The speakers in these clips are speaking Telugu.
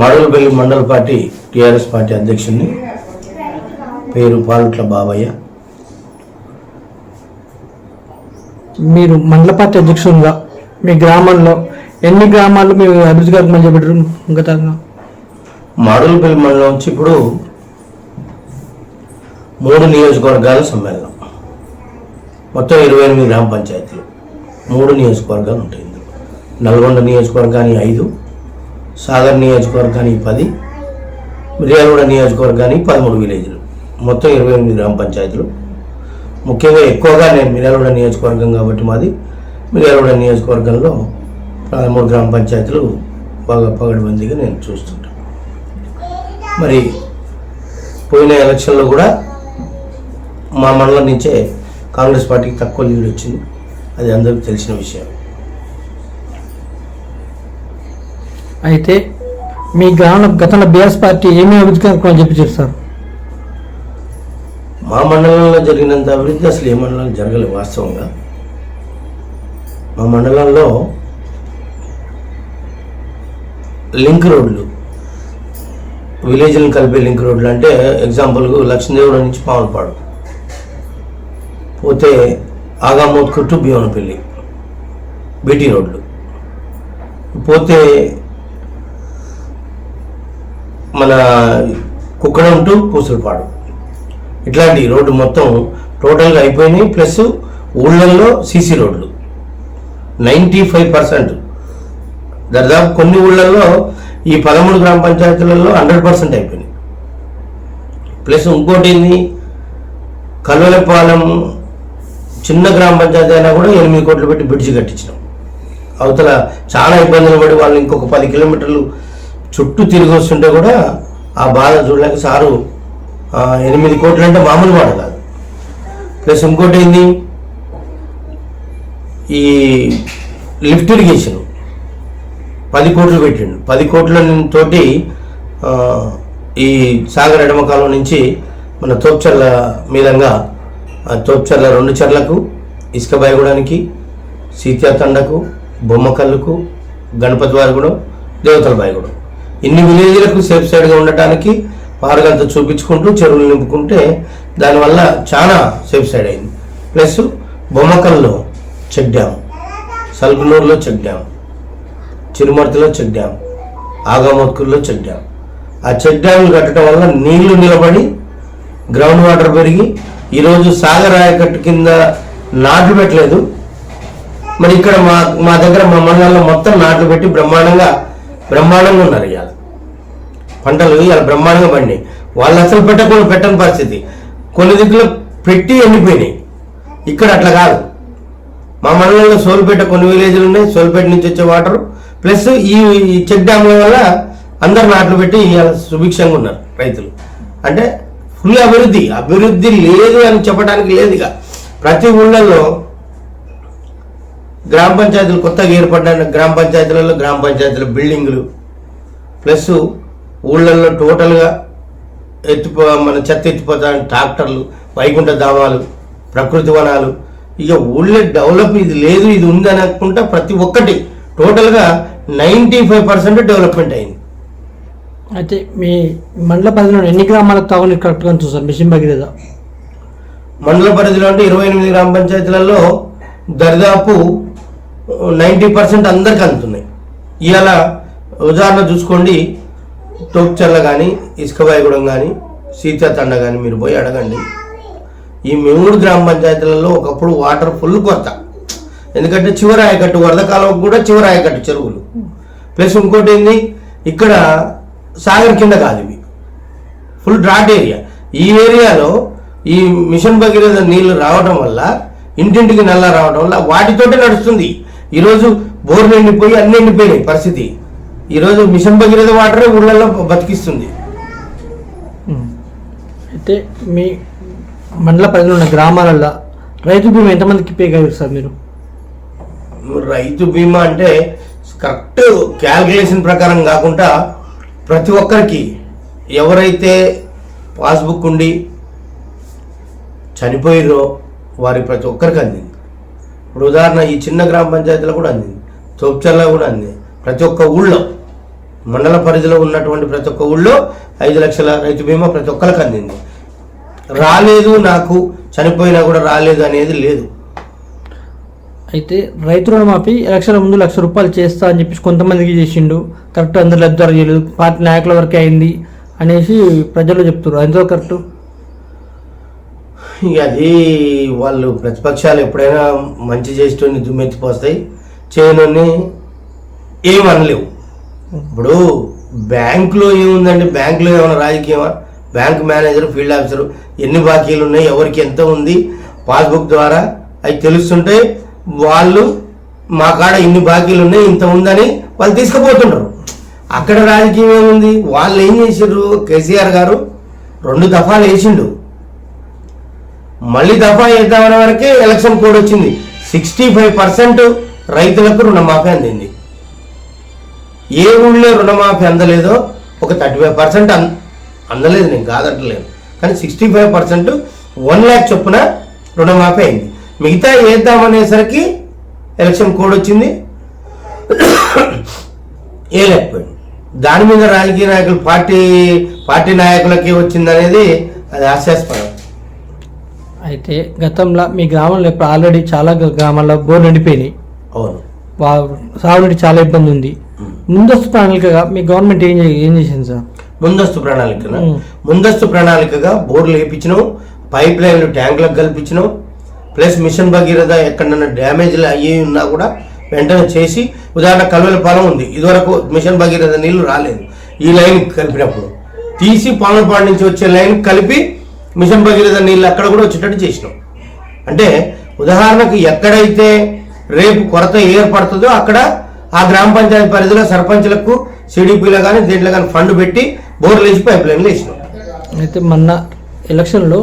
మాడుగులపల్లి మండల పార్టీ టీఆర్ఎస్ పార్టీ అధ్యక్షుడిని. పేరు పాలుట్ల బాబయ్య. మీరు మండల పార్టీ అధ్యక్షులుగా మీ గ్రామంలో ఎన్ని గ్రామాలు మీరు అభివృద్ధి కార్యక్రమాలు చేపట్టారు గతంగా? మాడుగులపల్లి మండలం నుంచి ఇప్పుడు 3 నియోజకవర్గాల సమ్మేళనం, మొత్తం 28 గ్రామ పంచాయతీలు, 3 నియోజకవర్గాలు ఉంటాయి. నల్గొండ నియోజకవర్గానికి 5, సాగర్ నియోజకవర్గానికి 10, మిర్యాలగూడ నియోజకవర్గానికి 13 విలేజ్లు, మొత్తం 28 గ్రామ పంచాయతీలు. ముఖ్యంగా ఎక్కువగా నేను మిర్యాలగూడ నియోజకవర్గం కాబట్టి మాది మిర్యాలగూడ నియోజకవర్గంలో 13 గ్రామ పంచాయతీలు బాగా పగడబందీగా నేను చూస్తుంటాను. మరి పోయిన ఎలక్షన్లో కూడా మా మండలం నుంచే కాంగ్రెస్ పార్టీకి తక్కువ లీడ్ వచ్చింది, అది అందరికీ తెలిసిన విషయం. అయితే మీ గ్రామంలో గతంలో బీఆర్ఎస్ పార్టీ ఏమీ అభివృద్ధి కార్యక్రమాలు చెప్పి చేస్తారు? మా మండలంలో జరిగినంత అభివృద్ధి అసలు ఏ మండలంలో జరగలేదు. వాస్తవంగా మా మండలంలో లింక్ రోడ్లు, విలేజ్లను కలిపే లింక్ రోడ్లు, అంటే ఎగ్జాంపుల్కు లక్ష్మీదేవుడు నుంచి పావులపాడు పోతే ఆగామోత్కూరు టు భీవనపల్లి బీటీ రోడ్లు, పోతే మన కుక్కడం టు పూసలపాడు, ఇట్లాంటి రోడ్డు మొత్తం టోటల్గా అయిపోయినాయి. ప్లస్ ఊళ్ళల్లో సీసీ రోడ్లు 95%, దాదాపు కొన్ని ఊళ్ళల్లో ఈ 13 గ్రామ పంచాయతీలలో 100% అయిపోయినాయి. ప్లస్ ఇంకోటి ఏంది, కల్వలపాలెం చిన్న గ్రామ పంచాయతీ అయినా కూడా 8 కోట్లు పెట్టి బ్రిడ్జి కట్టించినాం. అవతల చాలా ఇబ్బందులు పడి వాళ్ళు ఇంకొక 10 కిలోమీటర్లు చుట్టూ తిరిగి వస్తుంటే కూడా ఆ బాధ చూడలేక సారు 8 కోట్లు అంటే మామూలు మాట కాదు. ప్లస్ ఇంకోటి ఏంది, ఈ లిఫ్ట్ ఇరిగేషన్ 10 కోట్లు పెట్టిండు. 10 కోట్ల తోటి ఈ సాగర్ ఎడమకాలం నుంచి మన తోప్చర్ల మీదంగా తోప్చర్ల 2 చర్లకు, ఇసుక బాయగూడానికి, సీత్యాతండకు, బొమ్మకల్లుకు, గణపతి వారిగూడెం, దేవతల బాయగూడెం, ఇన్ని విలేజ్లకు సేఫ్ సైడ్గా ఉండటానికి మార్గంతా చూపించుకుంటూ చెరువులు నింపుకుంటే దానివల్ల చాలా సేఫ్ సైడ్ అయింది. ప్లస్ బొమ్మకల్లో చెక్ డ్యామ్, సల్గునూరులో చెక్ డ్యామ్, చిరుమర్తిలో చెక్ డ్యామ్, ఆగామోత్కూరులో చెక్ డ్యామ్. ఆ చెక్ డ్యాములు కట్టడం వల్ల నీళ్లు నిలబడి గ్రౌండ్ వాటర్ పెరిగి ఈరోజు సాగర్ ఆయకట్టు కింద నాట్లు పెట్టలేదు. మరి ఇక్కడ మా దగ్గర మా మండలంలో మొత్తం నాట్లు పెట్టి బ్రహ్మాండంగా ఉన్నారు. ఇవాళ పంటలు ఇవాళ బ్రహ్మాండంగా పండినాయి. వాళ్ళు అసలు పెట్టని పరిస్థితి, కొన్ని దిక్కులు పెట్టి ఎండిపోయినాయి. ఇక్కడ అట్లా కాదు. మా మండలంలో సోల్పేట కొన్ని విలేజ్లు ఉన్నాయి, సోల్పేట నుంచి వచ్చే వాటర్ ప్లస్ ఈ చెక్ డ్యామ్ల వల్ల అందరు నాట్లు పెట్టి ఇవాళ సుభిక్షంగా ఉన్నారు రైతులు. అంటే ఫుల్ అభివృద్ధి లేదు అని చెప్పడానికి లేదు. ఇక ప్రతి ఊళ్ళల్లో గ్రామ పంచాయతీలు కొత్తగా ఏర్పడ్డ గ్రామ పంచాయతీల బిల్డింగులు, ప్లస్ ఊళ్ళల్లో టోటల్గా మన చెత్త ఎత్తిపోతానికి ట్రాక్టర్లు, వైకుంఠ ధామాలు, ప్రకృతి వనాలు, ఇక ఊళ్ళో డెవలప్ ఇది లేదు ఇది ఉంది అని అనుకుంటా ప్రతి ఒక్కటి టోటల్గా 95% డెవలప్మెంట్ అయింది. అయితే మీ మండల పరిధిలో ఎన్ని గ్రామాలకు తాగునీరు కరెక్ట్గా చూస్తారు? మిషన్ భగీరథ మండల పరిధిలో అంటే 28 గ్రామ పంచాయతీలలో దరిదాపు 90% అందరికి అందుతున్నాయి. ఇవాళ ఉదాహరణ చూసుకోండి, తోప్చర్ల కానీ, ఇసుకబాయిగూడెం కానీ, సీతాతండ కానీ మీరు పోయి అడగండి. ఈ 3 గ్రామ పంచాయతీలలో ఒకప్పుడు వాటర్ ఫుల్ కొరత. ఎందుకంటే చివరి ఆయకట్టు, వరదకాలం కూడా చివరి ఆయకట్టు చెరువులు. ప్లస్ ఇంకోటి ఏంది, ఇక్కడ సాగర్ కింద కాదు, ఇవి ఫుల్ డ్రాట్ ఏరియా. ఈ ఏరియాలో ఈ మిషన్ భగీరథ నీళ్లు రావడం వల్ల, ఇంటింటికి నల్లా రావడం వల్ల వాటితోటే నడుస్తుంది. ఈరోజు బోర్లు ఎండిపోయి అన్ని ఎండిపోయినాయి పరిస్థితి. ఈరోజు మిషన్ భగీరథ వాటరే ఊళ్ళల్లో బతికిస్తుంది. అయితే మీ మండల పరిధిలో ఉన్న గ్రామాలలో రైతు బీమా ఎంతమందికి పే కావాలి సార్ మీరు? రైతు బీమా అంటే కరెక్ట్ క్యాల్కులేషన్ ప్రకారం కాకుండా ప్రతి ఒక్కరికి ఎవరైతే పాస్బుక్ ఉండి చనిపోయిరో వారి ప్రతి ఒక్కరికి అందింది. ఇప్పుడు ఉదాహరణ ఈ చిన్న గ్రామ పంచాయతీలో కూడా అందింది, తోప్చర్ల కూడా అందింది. ప్రతి ఒక్క ఊళ్ళో మండల పరిధిలో ఉన్నటువంటి ప్రతి ఒక్క ఊళ్ళో 5 లక్షల రైతు బీమా ప్రతి ఒక్కరికి అందింది. రాలేదు, నాకు చనిపోయినా కూడా రాలేదు అనేది లేదు. అయితే రైతు రుణమాఫీ ఎలక్షన్ ముందు ₹1,00,000 చేస్తా అని చెప్పేసి కొంతమందికి చేసిండు, కరెక్ట్ అందరు లబ్ధిదారు చేయలేదు, పార్టీ నాయకుల వరకే అయింది అనేసి ప్రజలు చెప్తున్నారు. ఎంతో కరెక్ట్? ఇక అది వాళ్ళు ప్రతిపక్షాలు ఎప్పుడైనా మంచి చేసేటోని దుమ్మెత్తిపోస్తాయి, చేయనోని ఏమనలేవు. ఇప్పుడు బ్యాంకులో ఏముందండి, బ్యాంకులో ఏమైనా రాజకీయమా? బ్యాంక్ మేనేజర్, ఫీల్డ్ ఆఫీసర్ ఎన్ని బాకీలు ఉన్నాయి, ఎవరికి ఎంత ఉంది, పాస్బుక్ ద్వారా అవి తెలుస్తుంటే వాళ్ళు మా కాడ ఇన్ని బాకీలు ఉన్నాయి, ఇంత ఉందని వాళ్ళు తీసుకుపోతుంటారు. అక్కడ రాజకీయం ఏముంది? వాళ్ళు ఏం చేసారు? కేసీఆర్ గారు 2 దఫాలు వేసిండు, మళ్ళీ దఫా వేద్దామనే వరకే ఎలక్షన్ కోడ్ వచ్చింది. 65% రైతులకు రుణమాఫీ అందింది. ఏ ఊళ్ళో రుణమాఫీ అందలేదో ఒక 35% అందలేదు, నేను కాదంటలేదు, కానీ 65% 1 lakh చొప్పున రుణమాఫీ అయింది. మిగతా వేద్దామనేసరికి ఎలక్షన్ కోడ్ వచ్చింది, వేయలేకపోయింది. దాని మీద రాజకీయ నాయకులు పార్టీ నాయకులకి వచ్చిందనేది అది హాస్యాస్పదం. అయితే గతంలో మీ గ్రామంలో ఇప్పుడు ఆల్రెడీ చాలా గ్రామాల్లో బోర్లు నిండిపోయినాయి. అవును, సాగునీటి చాలా ఇబ్బంది ఉంది. ముందస్తు ప్రణాళికగా మీ గవర్నమెంట్ ఏం చేసింది సార్? ముందస్తు ప్రణాళికగా బోర్లు వేయించినాం, పైప్ లైన్లు ట్యాంకులకు కల్పించినాం, ప్లస్ మిషన్ భగీరథ ఎక్కడన్నా డ్యామేజ్లు అయ్యి ఉన్నా కూడా వెంటనే చేసి, ఉదాహరణ కల్వలపాలెం ఉంది, ఇదివరకు మిషన్ భగీరథ నీళ్లు రాలేదు, ఈ లైన్ కలిపినప్పుడు తీసి పాలనపాడు నుంచి వచ్చే లైన్ కలిపి మిషన్ భగీరథ నీళ్ళు అక్కడ కూడా వచ్చేటట్టు చేసినాం. అంటే ఉదాహరణకు ఎక్కడైతే రేపు కొరత ఏర్పడుతుందో అక్కడ ఆ గ్రామ పంచాయతీ పరిధిలో సర్పంచ్లకు, సిడిపిలో కానీ దీంట్లో కానీ ఫండ్ పెట్టి బోర్లు వేసి పైప్ లైన్లు వేసినాం. అయితే మొన్న ఎలక్షన్లో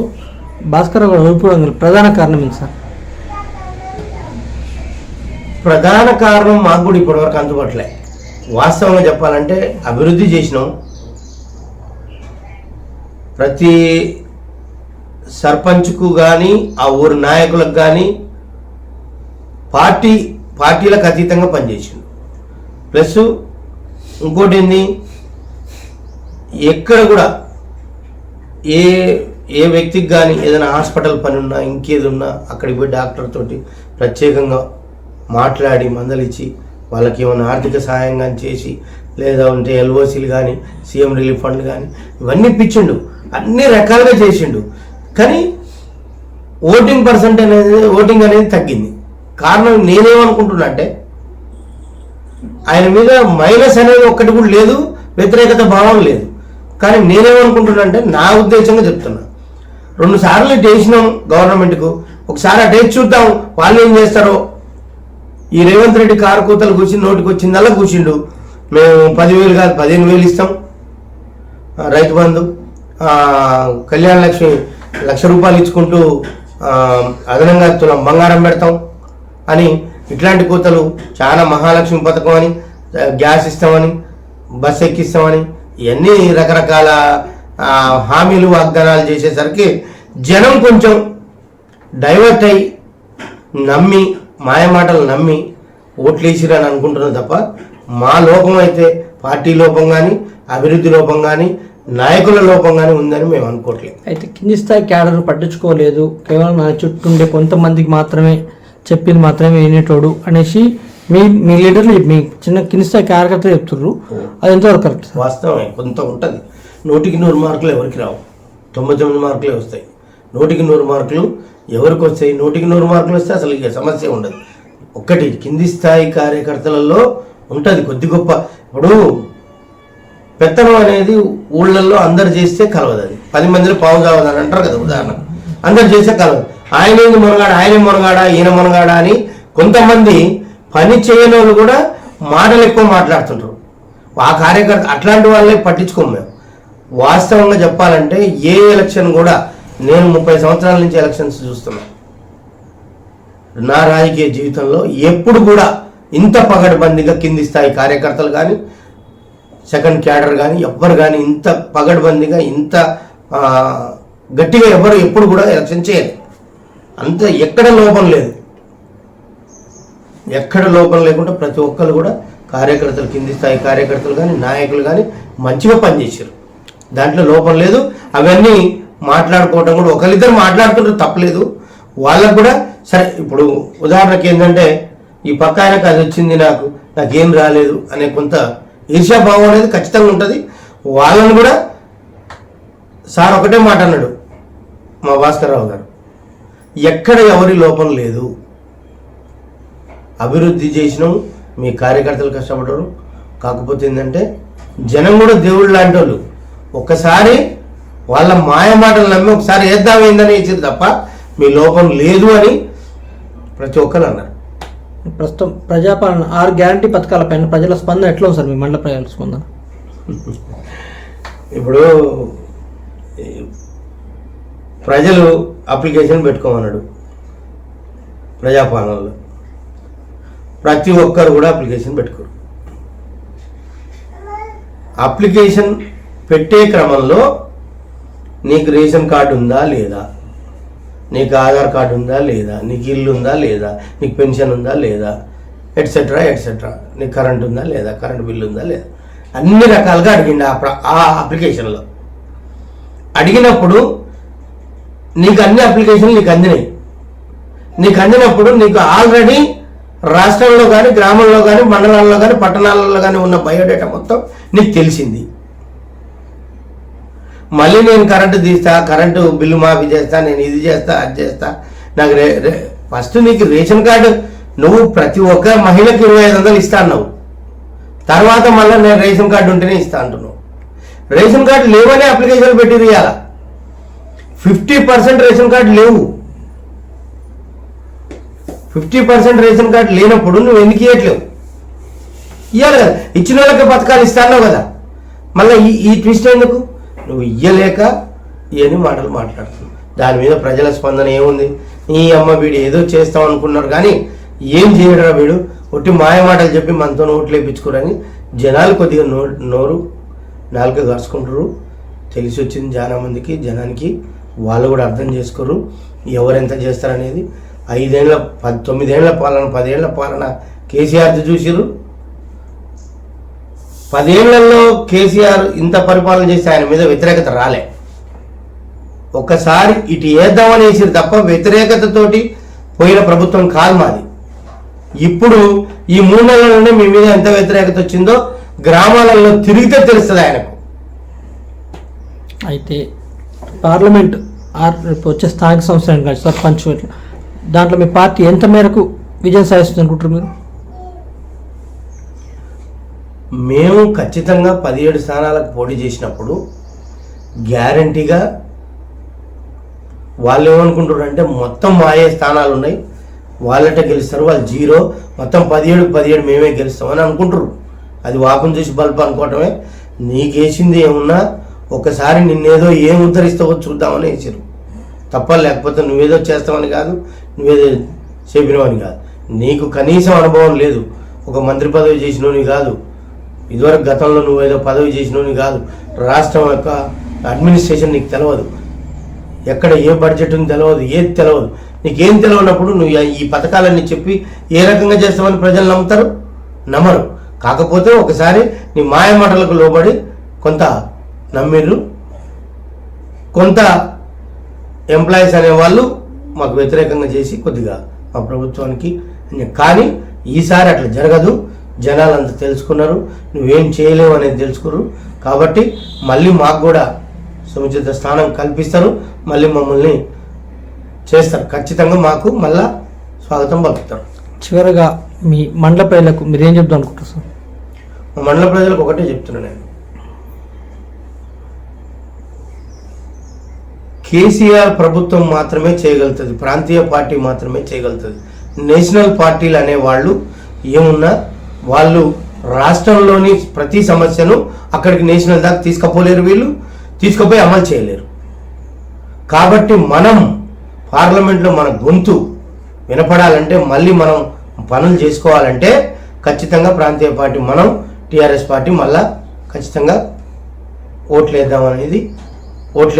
భాస్కర్ ఓడిపోవడం ప్రధాన కారణం ఏంటి సార్? ప్రధాన కారణం మాకు కూడా ఇప్పటివరకు అందుబాటులే. వాస్తవంగా చెప్పాలంటే అభివృద్ధి చేసినాం, ప్రతి సర్పంచ్కు కానీ ఆ ఊరు నాయకులకు కానీ పార్టీలకు అతీతంగా పనిచేసిండు. ప్లస్ ఇంకోటి ఏంది, ఎక్కడ కూడా ఏ వ్యక్తికి కానీ ఏదైనా హాస్పిటల్ పని ఉన్నా, ఇంకేది ఉన్నా అక్కడికి పోయి డాక్టర్ తోటి ప్రత్యేకంగా మాట్లాడి మందలిచ్చి వాళ్ళకి ఏమైనా ఆర్థిక సహాయం కానీ చేసి, లేదా ఉంటే ఎల్ఓసీలు కానీ, సీఎం రిలీఫ్ ఫండ్ కానీ ఇవన్నీ ఇప్పించిండు, అన్ని రకాలుగా చేసిండు. కానీ ఓటింగ్ అనేది తగ్గింది. కారణం నేనేమనుకుంటున్నా అంటే, ఆయన మీద మైనస్ అనేది ఒక్కటి కూడా లేదు, వ్యతిరేకత భావం లేదు. కానీ నేనేమనుకుంటున్నా అంటే, నా ఉద్దేశంగా చెప్తున్నా, 2 సార్లు వేసినాం గవర్నమెంట్కు, ఒకసారి అటేసి చూద్దాం వాళ్ళు ఏం చేస్తారో. ఈ రేవంత్ రెడ్డి కారు కూతలు కూర్చుని నోటికి వచ్చిందల్లా కూర్చుండు, మేము 10,000 కాదు 15,000 ఇస్తాం, రైతు బంధు, కళ్యాణ లక్ష్మి ₹1,00,000 ఇచ్చుకుంటూ అదనంగా తులం బంగారం పెడతాం అని, ఇట్లాంటి కూతలు చాలా, మహాలక్ష్మి పథకం అని, గ్యాస్ ఇస్తామని, బస్ ఎక్కిస్తామని, ఇవన్నీ రకరకాల హామీలు వాగ్దానాలు చేసేసరికి జనం కొంచెం డైవర్ట్ అయ్యి నమ్మి, మాయమాటలు నమ్మి ఓట్లు వేసిరని అనుకుంటున్నాం తప్ప, మా లోపం అయితే పార్టీ లోపం కానీ, అభివృద్ధి లోపం కానీ, నాయకుల లోపం కానీ ఉందని మేము అనుకోవట్లేదు. అయితే కింది స్థాయి క్యాడర్ పట్టించుకోలేదు, కేవలం మన చుట్టూ ఉండే కొంతమందికి మాత్రమే చెప్పింది మాత్రమే వినేటోడు అనేసి మీ లీడర్లు, మీ చిన్న కింది స్థాయి కార్యకర్త చెప్తున్నారు. అది ఎంతవరకు కరెక్ట్? వాస్తవమే, కొంత ఉంటుంది. 100కి 100 మార్కులు ఎవరికి రావు, 99 మార్కులే వస్తాయి. 100కి 100 మార్కులు ఎవరికి వస్తాయి? 100కి 100 మార్కులు వస్తే అసలు ఇక సమస్య ఉండదు. ఒక్కటి కింది స్థాయి కార్యకర్తలలో ఉంటుంది కొద్ది గొప్ప. ఇప్పుడు పెత్తనం అనేది ఊళ్ళల్లో అందరు చేస్తే కలవదు, అది 10 మందిలో పావు కావదు అని అంటారు కదా, ఉదాహరణ అందరు చేస్తే కలవదు. ఆయన మునగాడ, ఆయన మునగాడ, ఈయన మునగాడ అని కొంతమంది పని చేయని వాళ్ళు కూడా మాటలు ఎక్కువ మాట్లాడుతుంటారు. ఆ కార్యకర్త అట్లాంటి వాళ్ళే పట్టించుకోము మేము. వాస్తవంగా చెప్పాలంటే ఏ ఎలక్షన్ కూడా, నేను 30 సంవత్సరాల నుంచి ఎలక్షన్స్ చూస్తున్నాను, నా రాజకీయ జీవితంలో ఎప్పుడు కూడా ఇంత పగడ్బందీగా కింది స్థాయి కార్యకర్తలు కానీ, సెకండ్ క్యాడర్ కానీ, ఎవ్వరు కానీ ఇంత పగడ్బందీగా, ఇంత గట్టిగా ఎవరు ఎప్పుడు కూడా ఎలక్షన్ చేయరు. అంత ఎక్కడ లోపం లేదు, ఎక్కడ లోపం లేకుండా ప్రతి ఒక్కరు కూడా కార్యకర్తలు, కింది స్థాయి కార్యకర్తలు కానీ నాయకులు కానీ మంచిగా పనిచేశారు. దాంట్లో లోపం లేదు. అవన్నీ మాట్లాడుకోవటం కూడా ఒకరిద్దరు మాట్లాడుతుంటే తప్పలేదు. వాళ్ళకు కూడా సరే, ఇప్పుడు ఉదాహరణకి ఏంటంటే ఈ పక్క ఆయనకు అది వచ్చింది, నాకేం రాలేదు అనే కొంత ఈర్ష్యాభావం అనేది ఖచ్చితంగా ఉంటుంది. వాళ్ళని కూడా సార్ ఒకటే మాట అన్నాడు మా భాస్కర్ రావు గారు, ఎక్కడ ఎవరి లోపం లేదు, అభివృద్ధి చేసినాం, మీ కార్యకర్తలు కష్టపడరు. కాకపోతే ఏంటంటే జనం కూడా దేవుళ్ళు లాంటి వాళ్ళు. ఒక్కసారి వాళ్ళ మాయ మాటలు నమ్మి ఒకసారి వేద్దామైందని ఇచ్చింది తప్ప మీ లోపం లేదు అని ప్రతి ఒక్కరు అన్నారు. ప్రస్తుతం ప్రజాపాలన 6 గ్యారంటీ పథకాలపైన ప్రజల స్పందన ఎట్లా ఉంది సార్? మీ మండల ప్రజల స్పందన ఇప్పుడు ప్రజలు అప్లికేషన్ పెట్టుకోమన్నాడు. ప్రజాపాలనలో ప్రతి ఒక్కరు కూడా అప్లికేషన్ పెట్టుకోరు. అప్లికేషన్ పెట్టే క్రమంలో నీకు రేషన్ కార్డు ఉందా లేదా, నీకు ఆధార్ కార్డు ఉందా లేదా, నీకు ఇల్లు ఉందా లేదా, నీకు పెన్షన్ ఉందా లేదా, ఎట్సెట్రా ఎట్సెట్రా, నీకు కరెంట్ ఉందా లేదా, కరెంట్ బిల్లు ఉందా లేదా, అన్ని రకాలుగా అడిగిండు ఆ అప్లికేషన్లో. అడిగినప్పుడు నీకు అన్ని అప్లికేషన్లు నీకు అందినాయి. నీకు అందినప్పుడు నీకు ఆల్రెడీ రాష్ట్రంలో కానీ, గ్రామంలో కానీ, మండలాల్లో కానీ, పట్టణాలలో కానీ ఉన్న బయోడేటా మొత్తం నీకు తెలిసింది. మళ్ళీ నేను కరెంటు తీస్తా, కరెంటు బిల్లు మాఫీ చేస్తా, నేను ఇది చేస్తా, అది చేస్తా, నాకు ఫస్ట్ నీకు రేషన్ కార్డు నువ్వు ప్రతి ఒక్క మహిళకి 2500 ఇస్తా అన్నావు. తర్వాత మళ్ళీ నేను రేషన్ కార్డు ఉంటేనే ఇస్తా అంటున్నావు. రేషన్ కార్డు లేవనే అప్లికేషన్ పెట్టి ఇవ్వాలా. 50% రేషన్ కార్డు లేవు. 50% రేషన్ కార్డు లేనప్పుడు నువ్వు ఎందుకు ఇవ్వట్లేవు? ఇవ్వాలి కదా. ఇచ్చిన వాళ్ళకి పథకాలు ఇస్తాన్నావు కదా. మళ్ళీ ఈ ట్విస్ట్ ఎందుకు? నువ్వు ఇయ్యలేక ఇవన్నీ మాటలు మాట్లాడుతున్నావు. దాని మీద ప్రజల స్పందన ఏముంది? ఈ అమ్మ వీడు ఏదో చేస్తాం అనుకున్నారు కానీ ఏం చేయడరా వీడు, ఒట్టి మాయ మాటలు చెప్పి మనతో ఓట్లు వేయించుకోరని జనాలు కొద్దిగా నోరు నాలుక కరుచుకుంటారు. తెలిసి వచ్చింది చాలా మందికి, జనానికి. వాళ్ళు కూడా అర్థం చేసుకోరు ఎవరెంత చేస్తారనేది. 5 ఏళ్ళ 9 ఏళ్ల పాలన, 10 ఏళ్ల పాలన కేసీఆర్ది చూసిరు. 10 ఏళ్లలో కేసీఆర్ ఇంత పరిపాలన చేస్తే ఆయన మీద వ్యతిరేకత రాలే. ఒక్కసారి ఇటు వేద్దామని వేసిరు తప్ప వ్యతిరేకతతోటి పోయిన ప్రభుత్వం కాదు మాది. ఇప్పుడు ఈ 3 నెలల్లోనే మీ మీద ఎంత వ్యతిరేకత వచ్చిందో గ్రామాలలో తిరిగితే తెలుస్తుంది ఆయనకు. అయితే పార్లమెంట్ వచ్చే స్థానిక సంస్థలు కాదు, సర్పంచ్, దాంట్లో మీ పార్టీ ఎంత మేరకు విజయం సాధిస్తుంది అనుకుంటారు మీరు? మేము ఖచ్చితంగా 17 స్థానాలకు పోటీ చేసినప్పుడు గ్యారంటీగా వాళ్ళు ఏమనుకుంటారు అంటే మొత్తం మాయే స్థానాలు ఉన్నాయి, వాళ్ళటే గెలుస్తారు, వాళ్ళు 0, మొత్తం 17 మేమే గెలుస్తామని అనుకుంటారు. అది వాపం చేసి బల్బ్ అనుకోవటమే. నీకేసింది ఏమున్నా ఒకసారి నిన్నేదో ఏం ఉద్ధరిస్తావో చూద్దామని వేసారు తప్ప, లేకపోతే నువ్వేదో చేస్తావని కాదు, నువ్వేదో చెప్పినవని కాదు. నీకు కనీసం అనుభవం లేదు. ఒక మంత్రి పదవి చేసినోని కాదు, ఇదివరకు గతంలో నువ్వేదో పదవి చేసినోని కాదు, రాష్ట్రం యొక్క అడ్మినిస్ట్రేషన్ నీకు తెలియదు, ఎక్కడ ఏ బడ్జెట్ ఉంది తెలియదు, ఏది తెలియదు. నీకేం తెలియనప్పుడు నువ్వు ఈ పథకాలన్నీ చెప్పి ఏ రకంగా చేస్తామని ప్రజలు నమ్ముతారు? నమ్మరు. కాకపోతే ఒకసారి నీ మాయ మాటలకు లోబడి కొంత నమ్మిర్రు, కొంత ఎంప్లాయీస్ అనేవాళ్ళు మాకు వ్యతిరేకంగా చేసి కొద్దిగా మా ప్రభుత్వానికి. కానీ ఈసారి అట్లా జరగదు. జనాలు అంతా తెలుసుకున్నారు, నువ్వేం చేయలేవు అనేది తెలుసుకున్నారు. కాబట్టి మళ్ళీ మాకు కూడా సముచిత స్థానం కల్పిస్తారు, మళ్ళీ మమ్మల్ని చేస్తారు. ఖచ్చితంగా మాకు మళ్ళా స్వాగతం పలుకుతారు. చివరగా మీ మండల ప్రజలకు మీరేం చెప్తాం అనుకుంటారు సార్? మా మండల ప్రజలకు ఒకటే చెప్తున్నాను నేను, కేసీఆర్ ప్రభుత్వం మాత్రమే చేయగలుగుతుంది, ప్రాంతీయ పార్టీ మాత్రమే చేయగలుగుతుంది. నేషనల్ పార్టీలు అనేవాళ్ళు ఏమున్నా వాళ్ళు రాష్ట్రంలోని ప్రతి సమస్యను అక్కడికి నేషనల్ దాకా తీసుకుపోలేరు, వీళ్ళు తీసుకుపోయి అమలు చేయలేరు. కాబట్టి మనం పార్లమెంట్లో మన గొంతు వినపడాలంటే, మళ్ళీ మనం పనులు చేసుకోవాలంటే ఖచ్చితంగా ప్రాంతీయ పార్టీ మనం టీఆర్ఎస్ పార్టీ మళ్ళా ఖచ్చితంగా ఓట్లు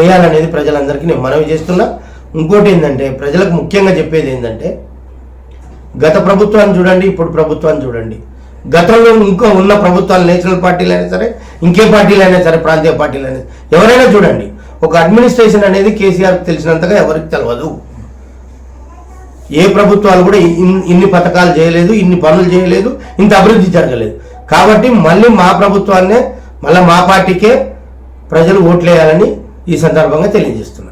వేయాలనేది ప్రజలందరికీ నేను మనవి చేస్తున్నా. ఇంకోటి ఏంటంటే, ప్రజలకు ముఖ్యంగా చెప్పేది ఏంటంటే, గత ప్రభుత్వాన్ని చూడండి, ఇప్పుడు ప్రభుత్వాన్ని చూడండి, గతంలో ఇంకా ఉన్న ప్రభుత్వాలు నేషనల్ పార్టీలు అయినా సరే, ఇంకే పార్టీలు అయినా సరే, ప్రాంతీయ పార్టీలు అయినా ఎవరైనా చూడండి, ఒక అడ్మినిస్ట్రేషన్ అనేది కేసీఆర్కి తెలిసినంతగా ఎవరికి తెలియదు. ఏ ప్రభుత్వాలు కూడా ఇన్ని పథకాలు చేయలేదు, ఇన్ని పనులు చేయలేదు, ఇంత అభివృద్ధి జరగలేదు. కాబట్టి మళ్ళీ మా ప్రభుత్వాన్నే, మళ్ళీ మా పార్టీకే ప్రజలు ఓట్లేయాలని ఈ సందర్భంగా తెలియజేస్తున్నారు.